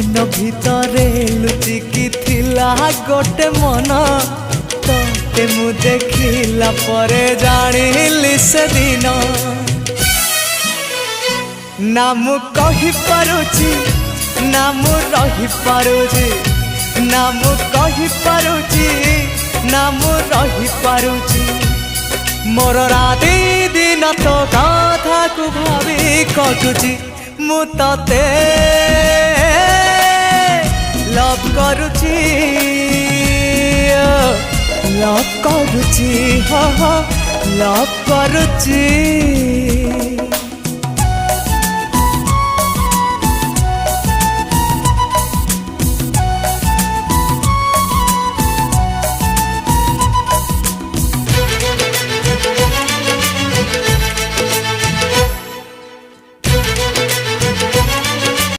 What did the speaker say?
मन भितरे लुचिकी थिला गोटे मन ते मु देखिला परे जानिली से दिन ना मु कहि पारुची ना मु रही पारुची ना मु कहि पारुची ना मु रही पारुची मोर राति दिन तो कथा को भावी कटुची मु तते लव करुची लव करुची हाँ हाँ लव करुची।